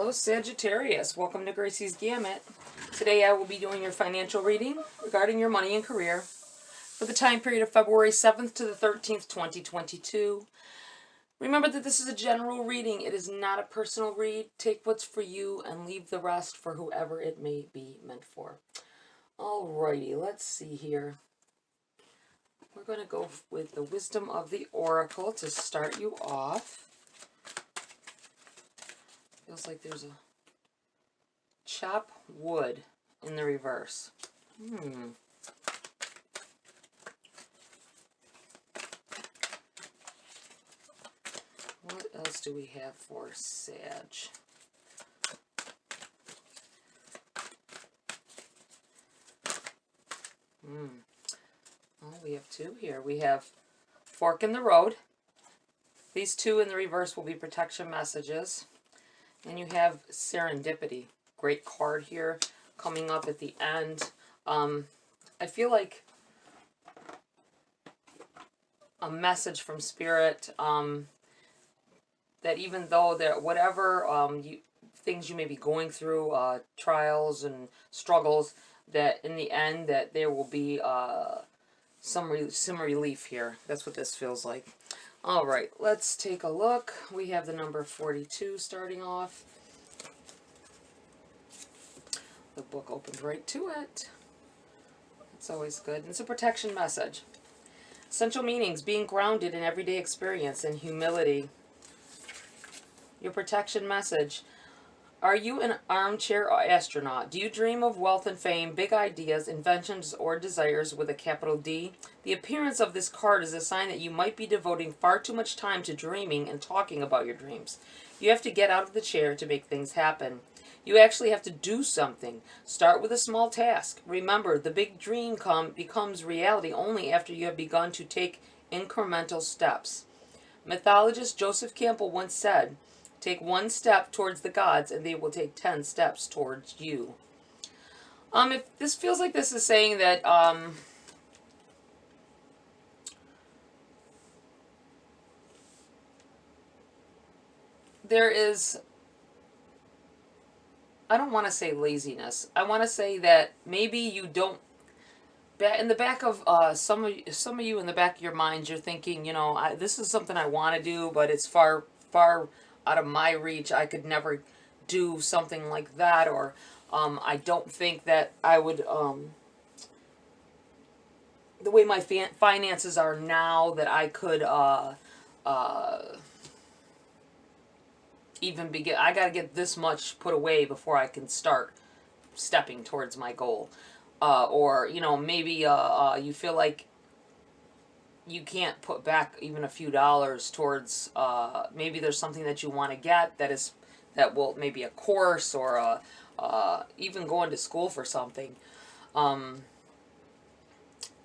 Hello Sagittarius, welcome to GRAYCI'S Gamut. Today I will be doing your financial reading regarding your money and career for the time period of February 7th to the 13th, 2022. Remember that this is a general reading. It is not a personal read. Take what's for you and leave the rest for whoever it may be meant for. Alrighty, let's see here. We're going to go with the Wisdom of the Oracle to start you off. Feels like there's a chop wood in the reverse. What else do we have for Sag? Well, we have two here. We have Fork in the Road. These two in the reverse will be protection messages. And you have Serendipity. Great card here coming up at the end. I feel like a message from Spirit that even though there whatever things you may be going through, trials and struggles, that in the end that there will be some relief here. That's what this feels like. All right, let's take a look. We have the number 42 starting off. The book opened right to it. It's always good. It's a protection message. Essential meanings: being grounded in everyday experience and humility. Your protection message: are you an armchair astronaut? Do you dream of wealth and fame, big ideas, inventions, or desires with a capital D? The appearance of this card is a sign that you might be devoting far too much time to dreaming and talking about your dreams. You have to get out of the chair to make things happen. You actually have to do something. Start with a small task. Remember, the big dream becomes reality only after you have begun to take incremental steps. Mythologist Joseph Campbell once said, "Take one step towards the gods and they will take 10 steps towards you." If this feels like this is saying that there is, I don't want to say laziness. I want to say that maybe you don't, in the back of some of you in the back of your mind, you're thinking, you know, this is something I want to do, but it's far out of my reach. I could never do something like that, or I don't think that I would, the way my finances are now, that I could even begin. I got to get this much put away before I can start stepping towards my goal. Or, you know, maybe you feel like you can't put back even a few dollars towards, maybe there's something that you want to get that will, maybe a course, or even going to school for something.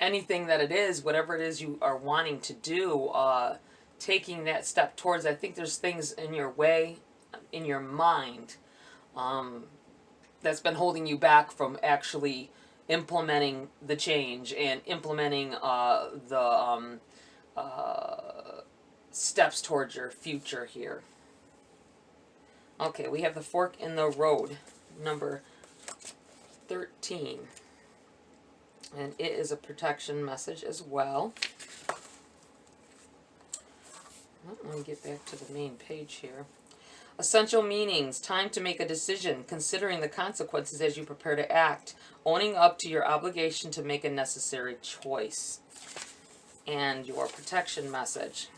Anything that it is, whatever it is you are wanting to do, taking that step towards. I think there's things in your way, in your mind, that's been holding you back from actually implementing the change and implementing the steps towards your future here. Okay, we have the Fork in the Road, number 13. And it is a protection message as well. Let me get back to the main page here. Essential meanings: time to make a decision, considering the consequences as you prepare to act, owning up to your obligation to make a necessary choice. And your protection message: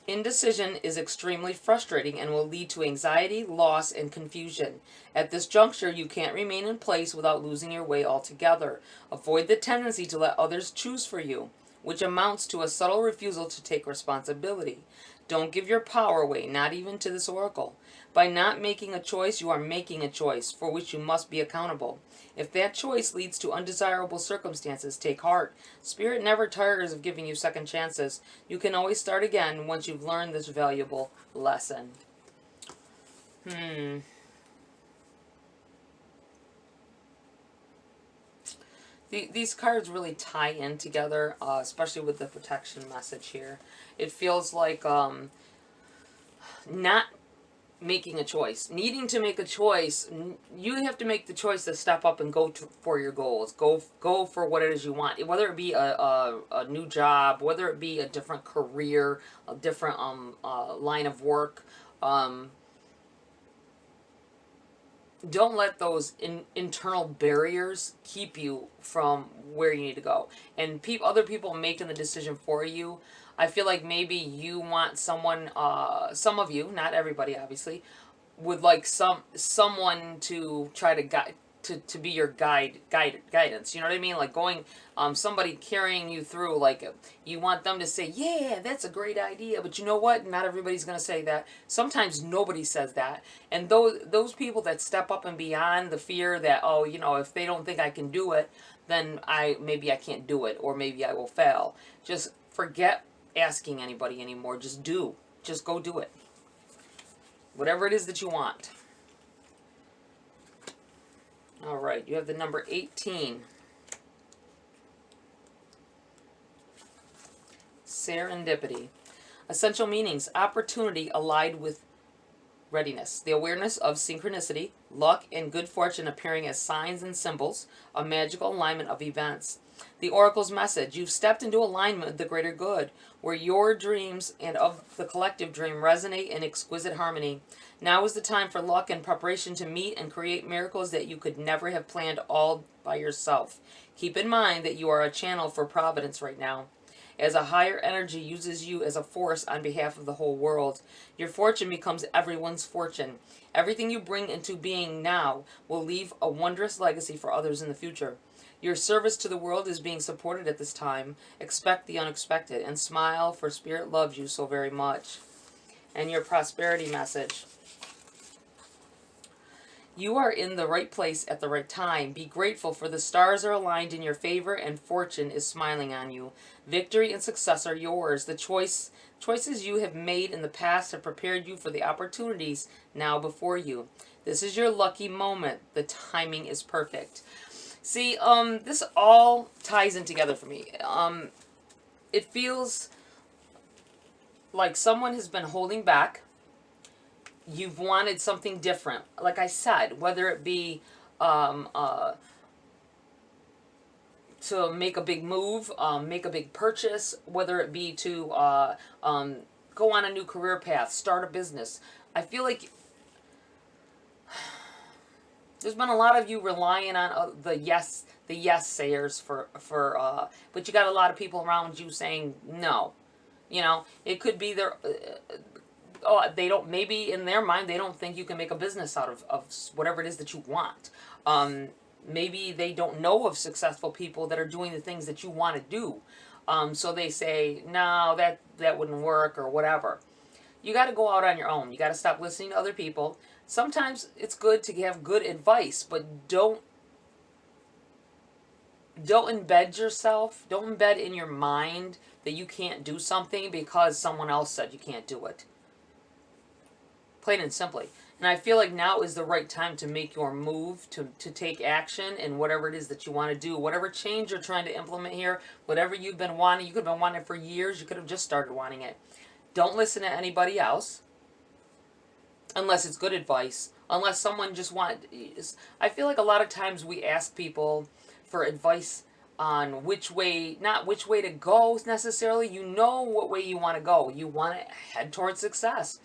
indecision is extremely frustrating and will lead to anxiety, loss, and confusion. At this juncture, you can't remain in place without losing your way altogether. Avoid the tendency to let others choose for you, which amounts to a subtle refusal to take responsibility. Don't give your power away, not even to this oracle. By not making a choice, you are making a choice for which you must be accountable. If that choice leads to undesirable circumstances, take heart. Spirit never tires of giving you second chances. You can always start again once you've learned this valuable lesson. These cards really tie in together, especially with the protection message here. It feels like not making a choice, needing to make a choice. You have to make the choice to step up and go for your goals. Go for what it is you want, whether it be a new job, whether it be a different career, a different line of work. Don't let those internal barriers keep you from where you need to go. And other people making the decision for you, I feel like maybe you want someone, some of you, not everybody obviously, would like someone to try to guide, to be your guidance. You know what I mean? Like going, somebody carrying you through, like you want them to say, yeah, that's a great idea. But you know what? Not everybody's going to say that. Sometimes nobody says that. And those people that step up and beyond the fear that, oh, you know, if they don't think I can do it, then maybe I can't do it, or maybe I will fail. Just forget asking anybody anymore. Just do. Just go do it. Whatever it is that you want. All right, you have the number 18. Serendipity. Essential meanings: opportunity allied with readiness. The awareness of synchronicity, luck, and good fortune appearing as signs and symbols, a magical alignment of events. The oracle's message: you've stepped into alignment with the greater good, where your dreams and of the collective dream resonate in exquisite harmony. Now is the time for luck and preparation to meet and create miracles that you could never have planned all by yourself. Keep in mind that you are a channel for providence right now, as a higher energy uses you as a force on behalf of the whole world. Your fortune becomes everyone's fortune. Everything you bring into being now will leave a wondrous legacy for others in the future. Your service to the world is being supported at this time. Expect the unexpected and smile, for Spirit loves you so very much. And your prosperity message: you are in the right place at the right time. Be grateful, for the stars are aligned in your favor and fortune is smiling on you. Victory and success are yours. The choices you have made in the past have prepared you for the opportunities now before you. This is your lucky moment. The timing is perfect. See, this all ties in together for me. It feels like someone has been holding back. You've wanted something different. Like I said, whether it be to make a big move, make a big purchase, whether it be to go on a new career path, start a business. I feel like there's been a lot of you relying on the yes sayers but you got a lot of people around you saying no. You know, it could be their they don't, maybe in their mind they don't think you can make a business out of whatever it is that you want. Maybe they don't know of successful people that are doing the things that you want to do. So they say, no, that wouldn't work or whatever. You got to go out on your own. You got to stop listening to other people. Sometimes it's good to have good advice, but don't embed yourself, don't embed in your mind that you can't do something because someone else said you can't do it. Plain and simply. And I feel like now is the right time to make your move, to take action in whatever it is that you want to do. Whatever change you're trying to implement here, whatever you've been wanting, you could have been wanting it for years, you could have just started wanting it. Don't listen to anybody else, unless it's good advice, unless someone just I feel like a lot of times we ask people for advice on which way, not which way to go necessarily. You know what way you want to go. You want to head towards success.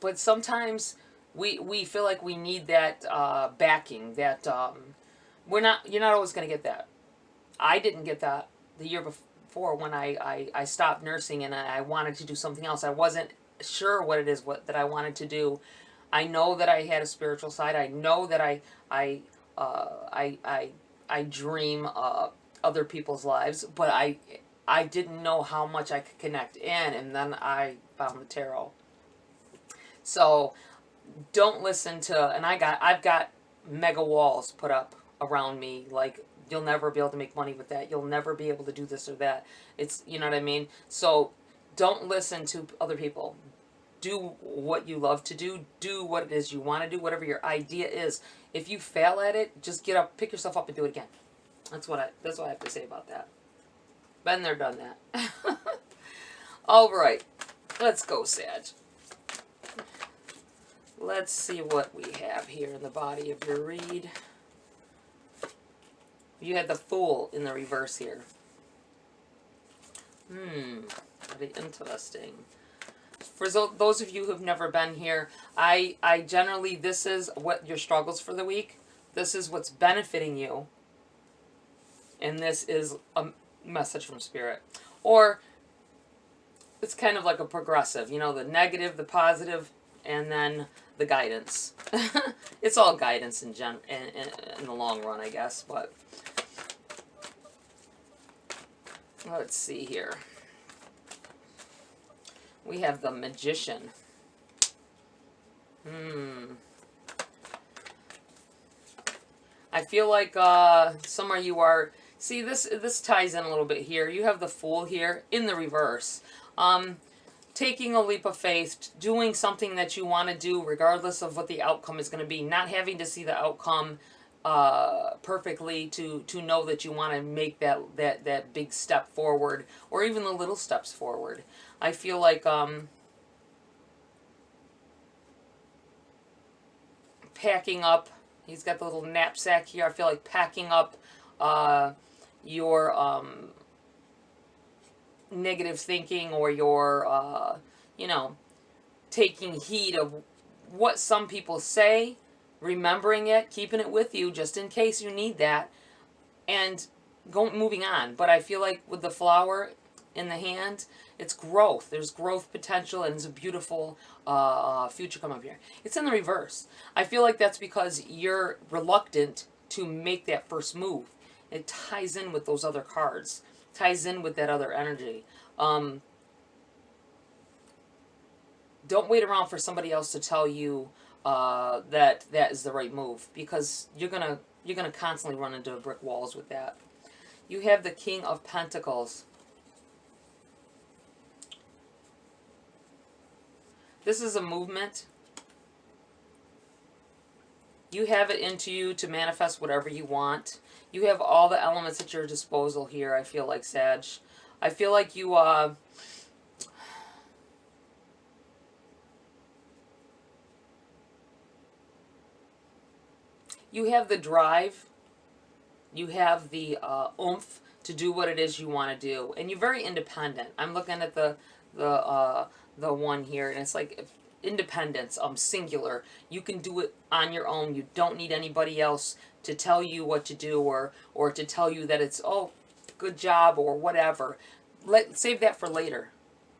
But sometimes we feel like we need that backing, that you're not always going to get that. I didn't get that the year before when I stopped nursing and I wanted to do something else. I wasn't sure what it is that I wanted to do. I know that I had a spiritual side. I know that I dream other people's lives, but I didn't know how much I could connect in, and then I found the tarot. So don't listen to, and I've got mega walls put up around me, like you'll never be able to make money with that. You'll never be able to do this or that. It's, you know what I mean? So don't listen to other people. Do what you love to do. Do what it is you want to do, whatever your idea is. If you fail at it, just get up, pick yourself up and do it again. That's what I have to say about that. Been there, done that. All right. Let's go, Sag. Let's see what we have here in the body of your read. You had the Fool in the reverse here. Very interesting. For those of you who've never been here, I generally, this is what your struggles for the week. This is what's benefiting you. And this is a message from Spirit. Or it's kind of like a progressive, you know, the negative, the positive, and then the guidance. It's all guidance in the long run, I guess. But let's see here. We have the Magician. I feel like some of you are... See, this ties in a little bit here. You have the Fool here in the reverse. Taking a leap of faith, doing something that you want to do regardless of what the outcome is going to be. Not having to see the outcome perfectly to know that you want to make that big step forward, or even the little steps forward. I feel like packing up, he's got the little knapsack here. I feel like packing up your negative thinking, or your, you know, taking heed of what some people say, remembering it, keeping it with you just in case you need that, and moving on. But I feel like with the flower in the hand, it's growth. There's growth potential, and it's a beautiful future coming up here. It's in the reverse. I feel like that's because you're reluctant to make that first move. It ties in with those other cards. Ties in with that other energy. Don't wait around for somebody else to tell you that is the right move, because you're gonna constantly run into brick walls with that. You have the King of Pentacles. This is a movement. You have it into you to manifest whatever you want. You have all the elements at your disposal here, I feel like, Sag. I feel like you, you have the drive. You have the oomph to do what it is you want to do. And you're very independent. I'm looking at the one here, and it's like independence, singular. You can do it on your own. You don't need anybody else to tell you what to do, or to tell you that it's, oh, good job, or whatever. Save that for later.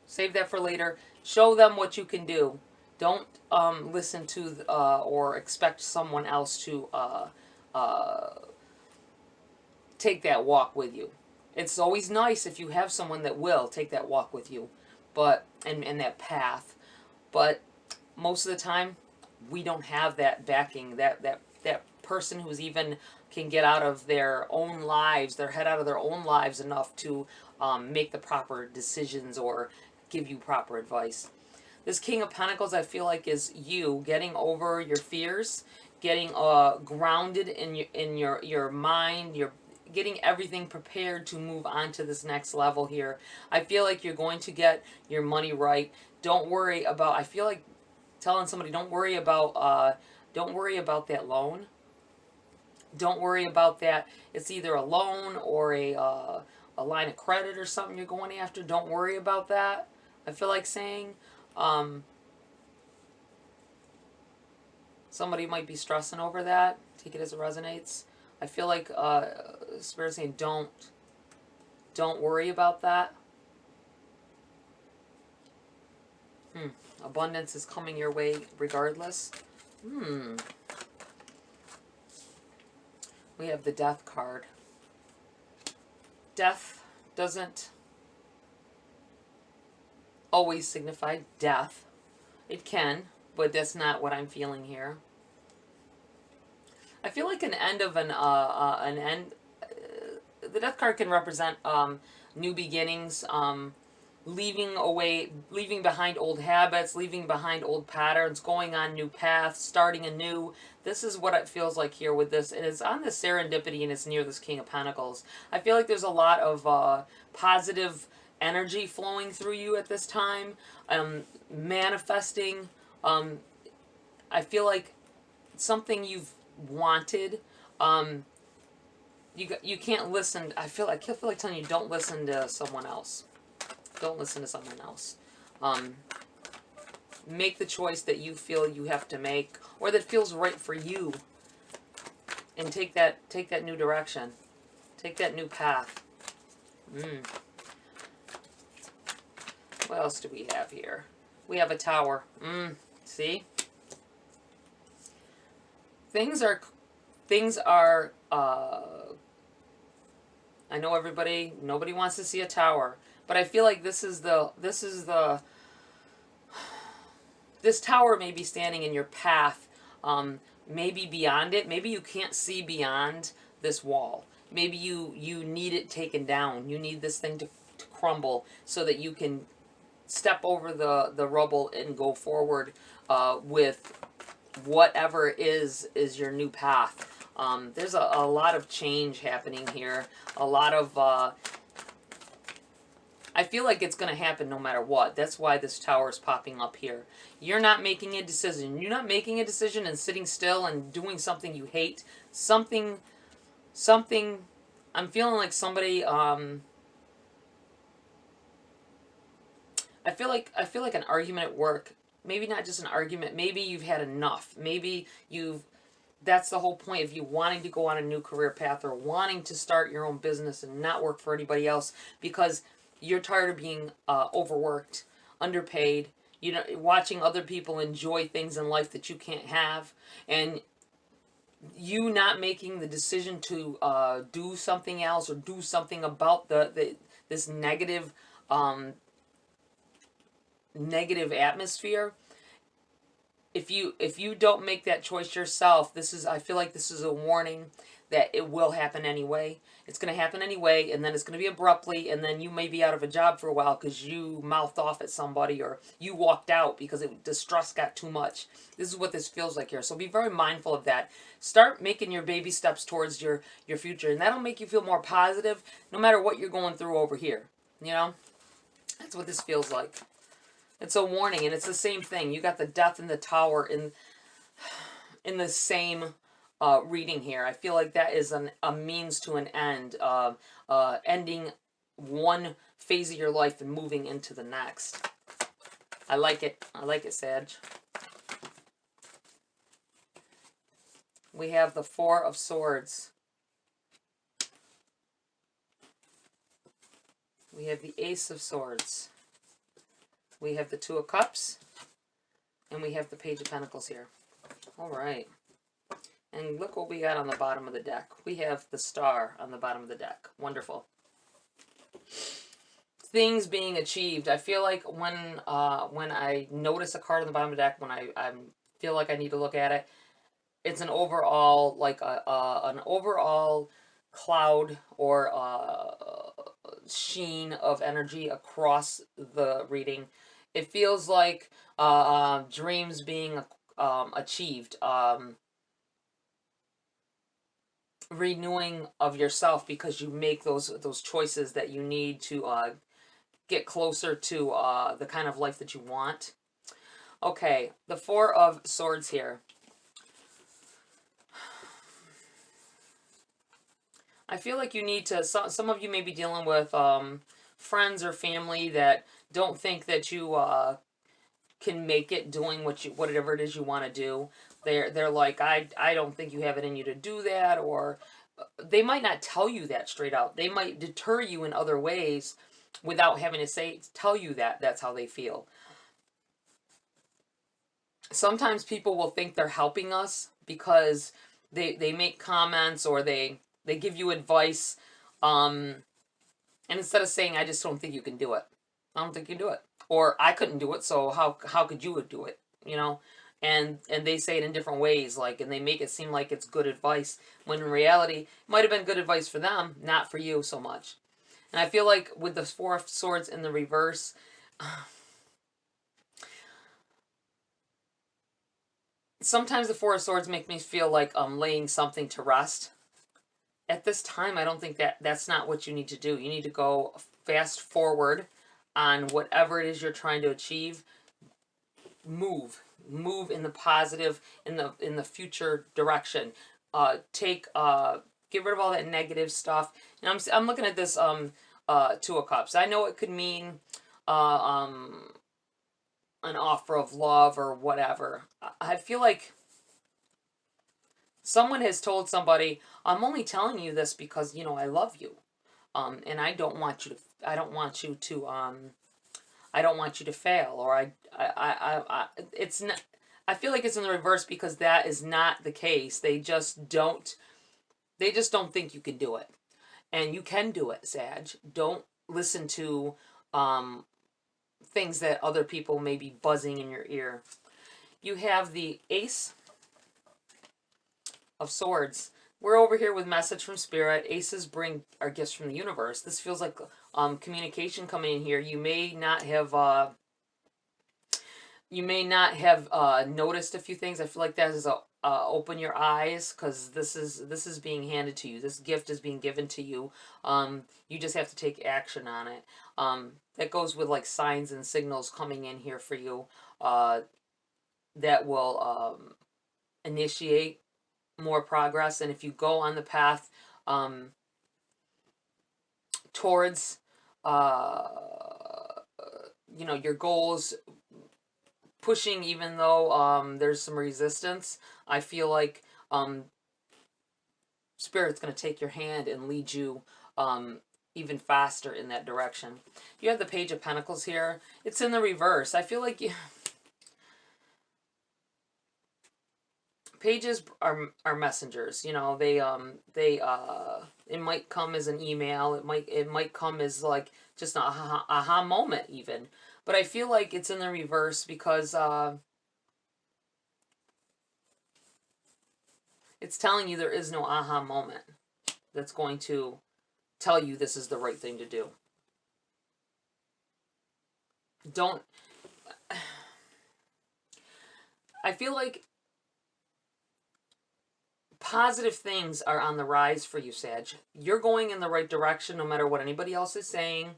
Save that for later. Show them what you can do. Don't listen to or expect someone else to take that walk with you. It's always nice if you have someone that will take that walk with you, but and that path. But most of the time, we don't have that backing, that person who's even can get out of their own lives, their head out of their own lives enough to make the proper decisions or give you proper advice. This King of Pentacles, I feel like, is you getting over your fears, getting grounded in your mind, you're getting everything prepared to move on to this next level here. I feel like you're going to get your money right. Don't worry about, I feel like telling somebody, don't worry about that loan. Don't worry about that. It's either a loan or a line of credit or something you're going after. Don't worry about that. I feel like saying, somebody might be stressing over that. Take it as it resonates. I feel like Spirit's saying don't worry about that. Abundance is coming your way regardless. We have the Death card. Death doesn't always signify death. It can, but that's not what I'm feeling here. I feel like an end of an end. The Death card can represent new beginnings, leaving behind old habits, leaving behind old patterns, going on new paths, starting anew. This is what it feels like here with this. And it's on this serendipity, and it's near this King of Pentacles. I feel like there's a lot of positive energy flowing through you at this time, manifesting. I feel like something you've wanted, you can't listen. I feel like telling you, don't listen to someone else. Don't listen to someone else. Make the choice that you feel you have to make, or that feels right for you, and take that new direction. Take that new path. What else do we have here? We have a Tower. See? Things are I know nobody wants to see a Tower, but I feel like this Tower may be standing in your path, maybe beyond it. Maybe you can't see beyond this wall. Maybe you need it taken down. You need this thing to crumble so that you can step over the rubble and go forward with whatever is your new path. There's a lot of change happening here. A lot of I feel like it's going to happen no matter what. That's why this Tower is popping up here. You're not making a decision. You're not making a decision and sitting still and doing something you hate. Something, I'm feeling like somebody, I feel like an argument at work. Maybe not just an argument. Maybe you've had enough. Maybe that's the whole point of you wanting to go on a new career path or wanting to start your own business and not work for anybody else, because you're tired of being overworked, underpaid, watching other people enjoy things in life that you can't have, and you not making the decision to do something else or do something about this negative atmosphere. If you don't make that choice yourself, I feel like this is a warning that it will happen anyway. It's going to happen anyway, and then it's going to be abruptly, and then you may be out of a job for a while because you mouthed off at somebody, or you walked out because the stress got too much. This is what this feels like here. So be very mindful of that. Start making your baby steps towards your future, and that'll make you feel more positive no matter what you're going through over here. That's what this feels like. It's a warning, and it's the same thing. You got the Death and the Tower in the same reading here. I feel like that is a means to an end, ending one phase of your life and moving into the next. I like it. I like it, Sag. We have the Four of Swords. We have the Ace of Swords. We have the Two of Cups. And we have the Page of Pentacles here. All right. And look what we got on the bottom of the deck. We have the Star on the bottom of the deck. Wonderful. Things being achieved. I feel like when I notice a card on the bottom of the deck, when I feel like I need to look at it, it's an overall, like an overall cloud or sheen of energy across the reading. It feels like dreams being achieved. Renewing of yourself because you make those choices that you need to get closer to the kind of life that you want. Okay, the Four of Swords here. I feel like you need to, some of you may be dealing with friends or family that don't think that you can make it doing whatever it is you want to do. They're like, I don't think you have it in you to do that, or they might not tell you that straight out. They might deter you in other ways without having to tell you that that's how they feel. Sometimes people will think they're helping us because they make comments or they give you advice, and instead of saying, I just don't think you can do it. I don't think you can do it. Or I couldn't do it, so how could you do it? And they say it in different ways, and they make it seem like it's good advice, when in reality, it might have been good advice for them, not for you so much. And I feel like with the Four of Swords in the reverse, sometimes the Four of Swords make me feel like I'm laying something to rest. At this time, I don't think that's not what you need to do. You need to go fast forward on whatever it is you're trying to achieve. move in the positive, in the future direction. Get rid of all that negative stuff. And I'm looking at this Two of Cups. I know it could mean an offer of love or whatever. I feel like someone has told somebody, I'm only telling you this because, you know, I love you. And I don't want you to fail, or it's not, I feel like it's in the reverse because that is not the case. They just don't think you can do it. And you can do it, Sag. Don't listen to things that other people may be buzzing in your ear. You have the Ace of Swords. We're over here with message from Spirit. Aces are gifts from the universe. This feels like communication coming in here. You may not have noticed a few things. I feel like that is open your eyes, because this is being handed to you. This gift is being given to you. You just have to take action on it. That goes with like signs and signals coming in here for you that will initiate more progress. And if you go on the path towards you know, your goals, pushing even though there's some resistance, I feel like Spirit's going to take your hand and lead you even faster in that direction. You have the Page of Pentacles here. It's in the reverse. I feel like pages are messengers. You know, it might come as an email. It might come as like just an aha moment even. But I feel like it's in the reverse because it's telling you there is no aha moment that's going to tell you this is the right thing to do. I feel like positive things are on the rise for you, Sag. You're going in the right direction no matter what anybody else is saying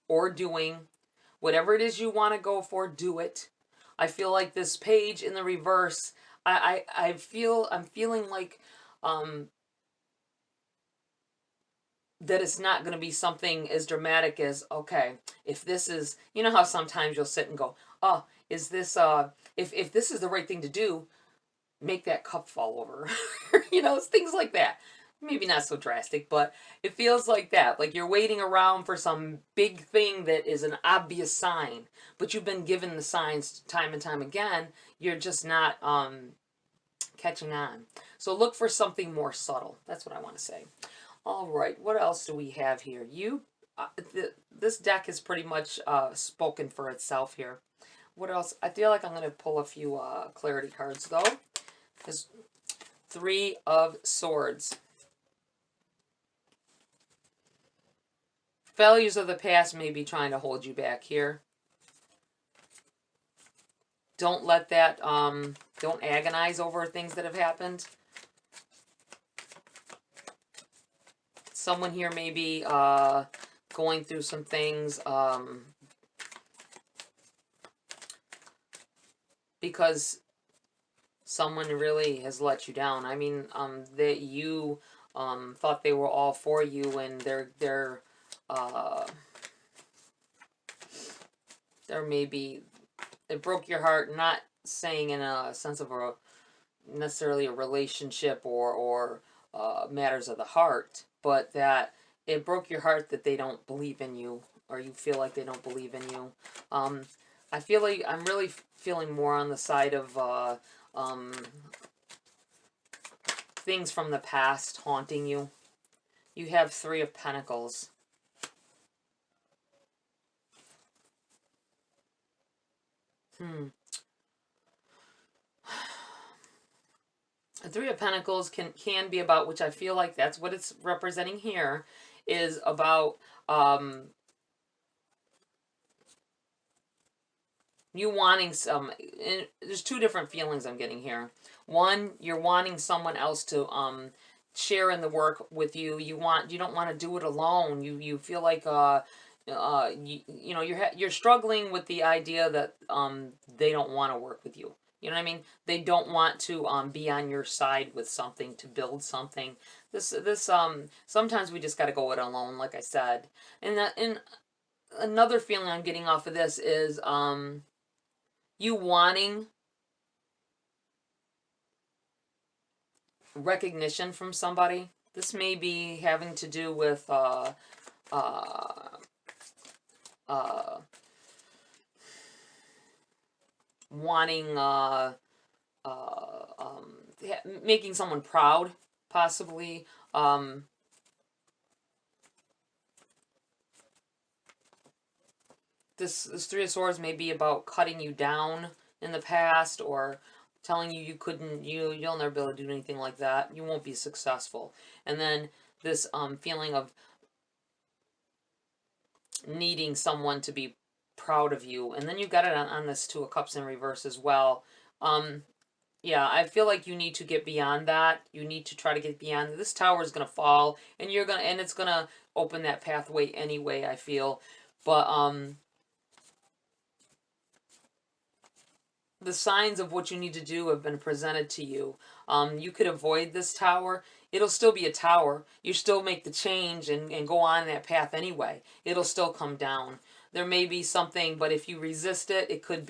or doing. Whatever it is you want to go for, do it. I feel like this page in the reverse, I'm feeling like that it's not going to be something as dramatic as, okay, if this is, you know how sometimes you'll sit and go, oh, is this, if this is the right thing to do, make that cup fall over. You know, it's things like that. Maybe not so drastic, but it feels like that. Like you're waiting around for some big thing that is an obvious sign, but you've been given the signs time and time again. You're just not catching on. So look for something more subtle. That's what I want to say. All right, what else do we have here? This deck is pretty much spoken for itself here. What else? I feel like I'm going to pull a few clarity cards, though. There's Three of Swords. Failures of the past may be trying to hold you back here. Don't let that, don't agonize over things that have happened. Someone here may be going through some things because someone really has let you down. I mean, that you thought they were all for you, and they're maybe, it broke your heart, not saying in a sense of necessarily a relationship or matters of the heart, but that it broke your heart that they don't believe in you, or you feel like they don't believe in you. I feel like I'm really feeling more on the side of things from the past haunting you. You have Three of Pentacles. The Three of Pentacles can be about, which I feel like that's what it's representing here, is about you wanting some, there's two different feelings I'm getting here. One, you're wanting someone else to share in the work with you. You don't want to do it alone. You feel like you know, you're struggling with the idea that they don't want to work with you. You know what I mean? They don't want to be on your side with something, to build something. This sometimes we just got to go it alone, like I said. And another feeling I'm getting off of this is you wanting recognition from somebody. This may be having to do with wanting making someone proud, possibly. This Three of Swords may be about cutting you down in the past, or telling you couldn't, you'll never be able to do anything like that. You won't be successful. And then this feeling of needing someone to be proud of you. And then you got it on this Two of Cups in reverse as well. Yeah, I feel like you need to get beyond that. You need to try to get beyond. This tower is gonna fall, and it's gonna open that pathway anyway, I feel. But the signs of what you need to do have been presented to you. You could avoid this tower. It'll still be a tower. You still make the change and go on that path anyway. It'll still come down. There may be something, but if you resist it, it could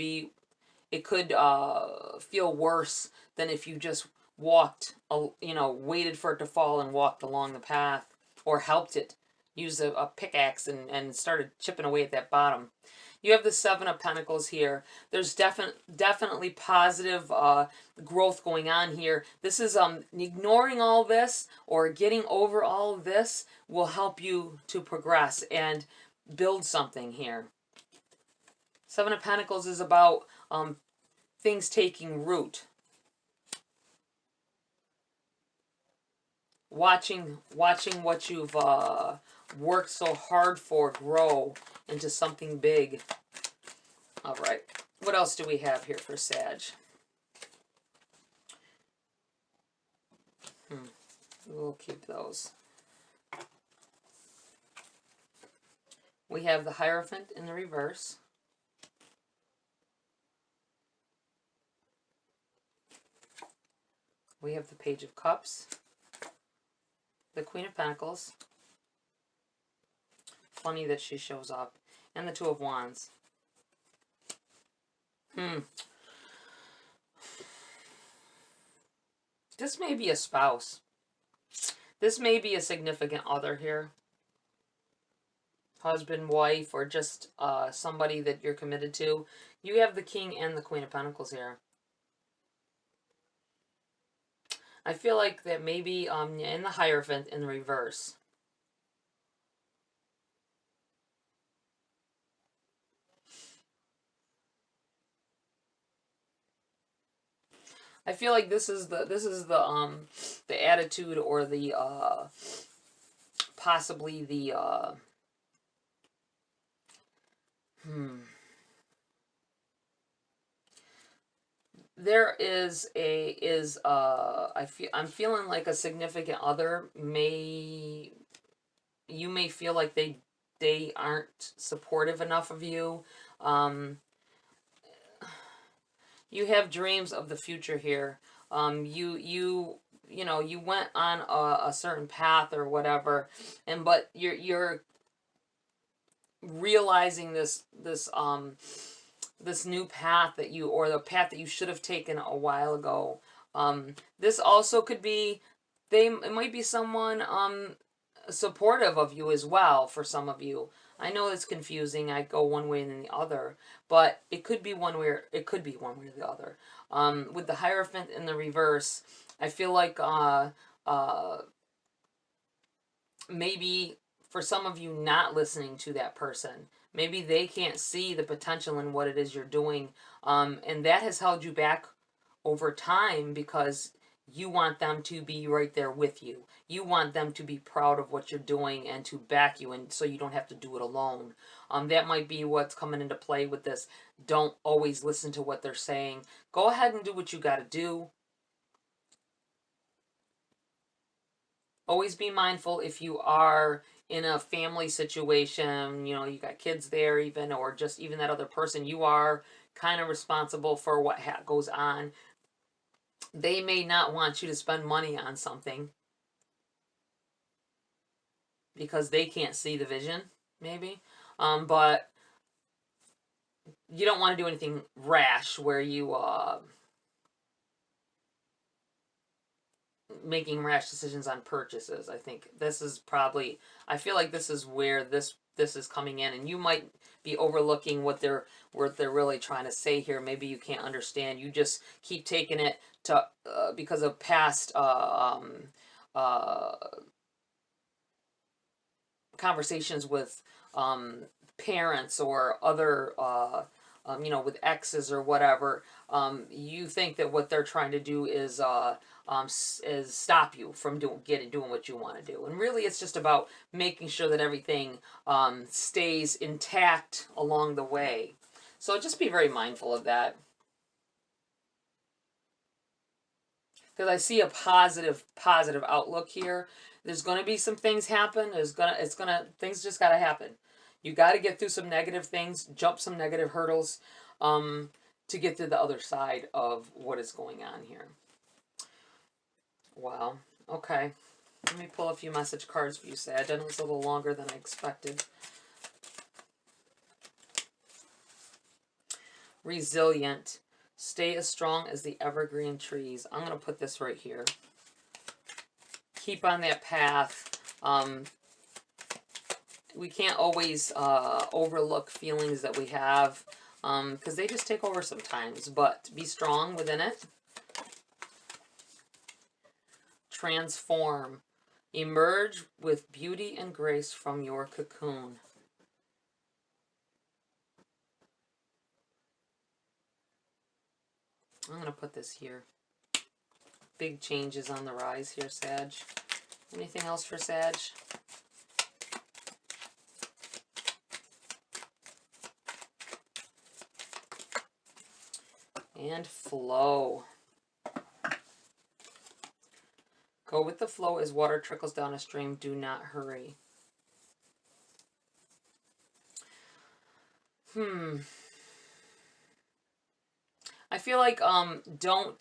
feel worse than if you just walked, you know, waited for it to fall and walked along the path, or helped it, used a pickaxe and started chipping away at that bottom. You have the Seven of Pentacles here. There's definitely positive growth going on here. This is ignoring all this or getting over all of this will help you to progress and build something here. Seven of Pentacles is about things taking root. Watching what you've worked so hard for grow into something big. All right. What else do we have here for Sag? We'll keep those. We have the Hierophant in the reverse. We have the Page of Cups. The Queen of Pentacles. Funny that she shows up. And the Two of Wands. This may be a spouse. This may be a significant other here. Husband, wife, or just somebody that you're committed to. You have the King and the Queen of Pentacles here. I feel like that maybe in the Hierophant in the reverse. I feel like this is the attitude, or the possibly the there is I'm feeling like a significant other you may feel like they aren't supportive enough of you. You have dreams of the future here. You know, you went on a certain path or whatever, but you're realizing this new path that or the path that you should have taken a while ago. This also could be, it might be someone supportive of you as well for some of you. I know it's confusing. I go one way and then the other, but it could be one way or the other. With the Hierophant in the reverse, I feel like maybe for some of you not listening to that person. Maybe they can't see the potential in what it is you're doing, and that has held you back over time because you want them to be right there with you. You want them to be proud of what you're doing and to back you, and so you don't have to do it alone. That might be what's coming into play with this. Don't always listen to what they're saying. Go ahead and do what you got to do. Always be mindful if you are in a family situation, you know, you got kids there even, or just even that other person, you are kind of responsible for what goes on. They may not want you to spend money on something because they can't see the vision, maybe. But you don't want to do anything rash where you making rash decisions on purchases. I think this is probably, I feel like this is where this is coming in, and you might be overlooking what they're really trying to say here. Maybe you can't understand. You just keep taking it to because of past conversations with parents or other you know, with exes or whatever. You think that what they're trying to do is stop you from doing what you want to do, and really it's just about making sure that everything stays intact along the way. So just be very mindful of that, because I see a positive outlook here. There's going to be some things happen. Things just got to happen. You got to get through some negative things, jump some negative hurdles, to get to the other side of what is going on here. Wow. Okay. Let me pull a few message cards for you, Sag. I know it's a little longer than I expected. Resilient. Stay as strong as the evergreen trees. I'm going to put this right here. Keep on that path. We can't always overlook feelings that we have, because they just take over sometimes, but be strong within it. Transform. Emerge with beauty and grace from your cocoon. I'm going to put this here. Big changes on the rise here, Sag. Anything else for Sag? And flow. Go with the flow as water trickles down a stream. Do not hurry. I feel like, I'm going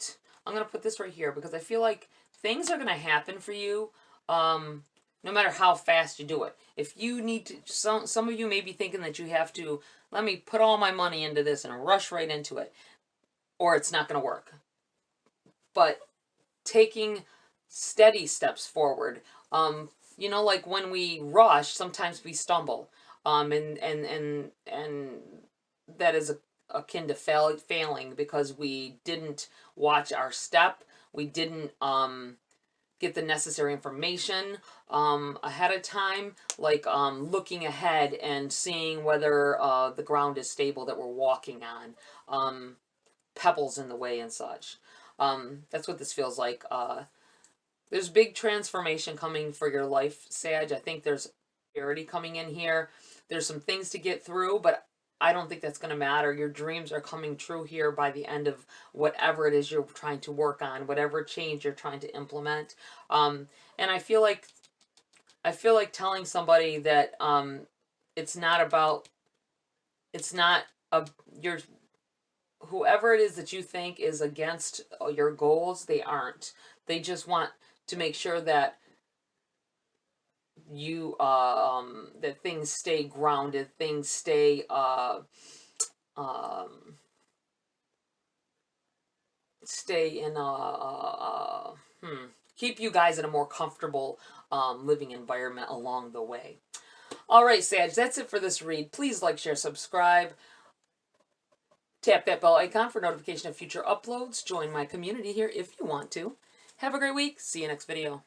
to put this right here because I feel like things are going to happen for you, no matter how fast you do it. If you need to, some of you may be thinking that you have to, let me put all my money into this and rush right into it, or it's not going to work. But taking steady steps forward, you know, like when we rush, sometimes we stumble, and that is akin to failing because we didn't watch our step. We didn't get the necessary information ahead of time, like looking ahead and seeing whether the ground is stable that we're walking on, pebbles in the way and such. That's what this feels like. There's big transformation coming for your life, Sag. I think there's clarity coming in here. There's some things to get through, but I don't think that's going to matter. Your dreams are coming true here by the end of whatever it is you're trying to work on, whatever change you're trying to implement. And I feel like telling somebody that it's not whoever it is that you think is against your goals, they aren't. They just want to make sure that you that things stay grounded, things stay in keep you guys in a more comfortable living environment along the way. All right, Sag, that's it for this read. Please like, share, subscribe. Tap that bell icon for notification of future uploads. Join my community here if you want to. Have a great week. See you next video.